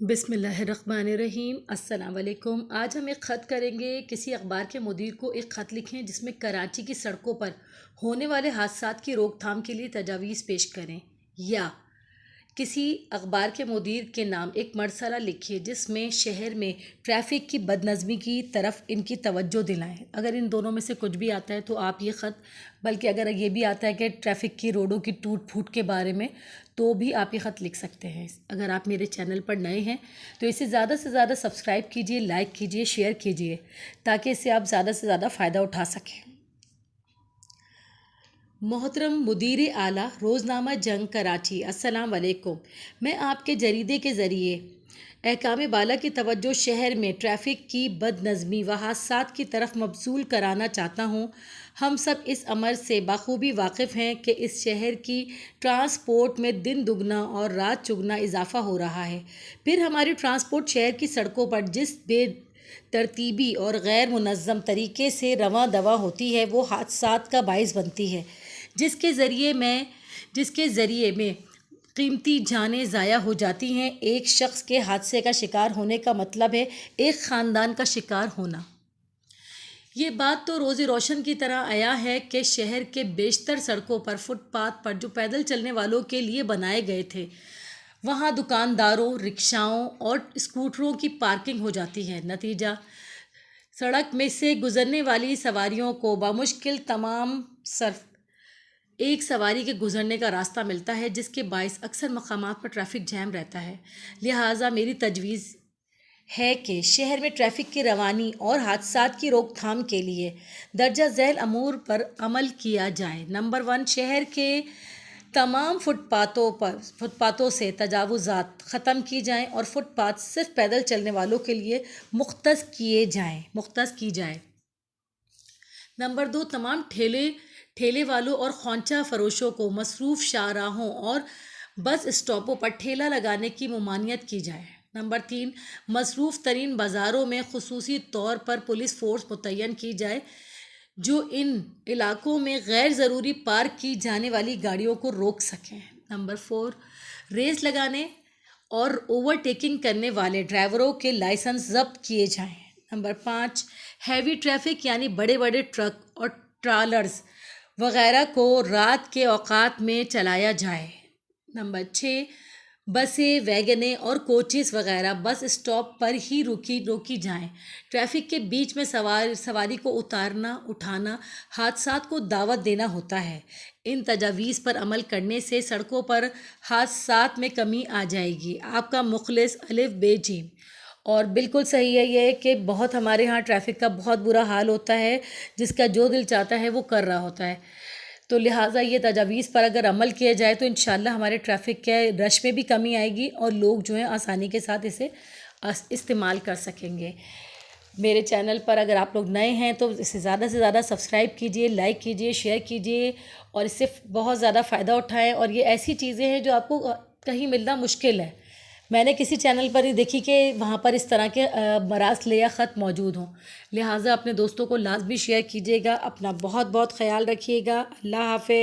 بسم اللہ الرحمن الرحیم۔ السلام علیکم۔ آج ہم ایک خط کریں گے۔ کسی اخبار کے مدیر کو ایک خط لکھیں جس میں کراچی کی سڑکوں پر ہونے والے حادثات کی روک تھام کے لیے تجاویز پیش کریں، یا کسی اخبار کے مدیر کے نام ایک مرسلہ لکھیں جس میں شہر میں ٹریفک کی بدنظمی کی طرف ان کی توجہ دلائیں۔ اگر ان دونوں میں سے کچھ بھی آتا ہے تو آپ یہ خط، بلکہ اگر یہ بھی آتا ہے کہ ٹریفک کی روڈوں کی ٹوٹ پھوٹ کے بارے میں، تو بھی آپ یہ خط لکھ سکتے ہیں۔ اگر آپ میرے چینل پر نئے ہیں تو اسے زیادہ سے زیادہ سبسکرائب کیجئے، لائک کیجئے، شیئر کیجئے، تاکہ اس سے آپ زیادہ سے زیادہ فائدہ اٹھا سکیں۔ محترم مدیر اعلیٰ، روزنامہ جنگ کراچی، السلام علیکم۔ میں آپ کے جریدے کے ذریعے احکام بالا کی توجہ شہر میں ٹریفک کی بد نظمی و حادثات کی طرف مبذول کرانا چاہتا ہوں۔ ہم سب اس امر سے بخوبی واقف ہیں کہ اس شہر کی ٹرانسپورٹ میں دن دگنا اور رات چگنا اضافہ ہو رہا ہے۔ پھر ہماری ٹرانسپورٹ شہر کی سڑکوں پر جس بے ترتیبی اور غیر منظم طریقے سے رواں دواں ہوتی ہے وہ حادثات کا باعث بنتی ہے، جس کے ذریعے میں قیمتی جانیں ضائع ہو جاتی ہیں۔ ایک شخص کے حادثے کا شکار ہونے کا مطلب ہے ایک خاندان کا شکار ہونا۔ یہ بات تو روز روشن کی طرح عیاں ہے کہ شہر کے بیشتر سڑکوں پر فٹ پاتھ پر جو پیدل چلنے والوں کے لیے بنائے گئے تھے، وہاں دکانداروں، رکشاؤں اور اسکوٹروں کی پارکنگ ہو جاتی ہے۔ نتیجہ، سڑک میں سے گزرنے والی سواریوں کو بمشکل تمام صرف ایک سواری کے گزرنے کا راستہ ملتا ہے، جس کے باعث اکثر مقامات پر ٹریفک جام رہتا ہے۔ لہٰذا میری تجویز ہے کہ شہر میں ٹریفک کی روانی اور حادثات کی روک تھام کے لیے درجہ ذیل امور پر عمل کیا جائے۔ نمبر 1، شہر کے تمام فٹ پاتھوں سے تجاوزات ختم کی جائیں اور فٹ پاتھ صرف پیدل چلنے والوں کے لیے مختص کی جائے۔ نمبر 2، تمام ٹھیلے والوں اور خوانچہ فروشوں کو مصروف شاہراہوں اور بس اسٹاپوں پر ٹھیلا لگانے کی ممانعت کی جائے۔ نمبر 3، مصروف ترین بازاروں میں خصوصی طور پر پولیس فورس متعین کی جائے جو ان علاقوں میں غیر ضروری پارک کی جانے والی گاڑیوں کو روک سکیں۔ نمبر 4، ریس لگانے اور اوور ٹیکنگ کرنے والے ڈرائیوروں کے لائسنس ضبط کیے جائیں۔ نمبر 5، ہیوی ٹریفک یعنی بڑے بڑے ٹرک اور ٹرالرز وغیرہ کو رات کے اوقات میں چلایا جائے۔ نمبر 6، بسیں، ویگنیں اور کوچز وغیرہ بس اسٹاپ پر ہی روکی جائیں۔ ٹریفک کے بیچ میں سواری کو اٹھانا حادثات کو دعوت دینا ہوتا ہے۔ ان تجاویز پر عمل کرنے سے سڑکوں پر حادثات میں کمی آ جائے گی۔ آپ کا مخلص الف ب ج۔ اور بالکل صحیح ہے یہ کہ بہت ہمارے ہاں ٹریفک کا بہت برا حال ہوتا ہے، جس کا جو دل چاہتا ہے وہ کر رہا ہوتا ہے۔ تو لہٰذا یہ تجاویز پر اگر عمل کیا جائے تو انشاءاللہ ہمارے ٹریفک کے رش میں بھی کمی آئے گی اور لوگ جو ہیں آسانی کے ساتھ اسے استعمال کر سکیں گے۔ میرے چینل پر اگر آپ لوگ نئے ہیں تو اسے زیادہ سے زیادہ سبسکرائب کیجئے، لائک کیجئے، شیئر کیجئے اور اس سے بہت زیادہ فائدہ اٹھائیں۔ اور یہ ایسی چیزیں ہیں جو آپ کو کہیں ملنا مشکل ہے۔ میں نے کسی چینل پر ہی دیکھی کہ وہاں پر اس طرح کے مراسل یا خط موجود ہوں۔ لہٰذا اپنے دوستوں کو لازمی شیئر کیجیے گا۔ اپنا بہت بہت خیال رکھیے گا۔ اللہ حافظ۔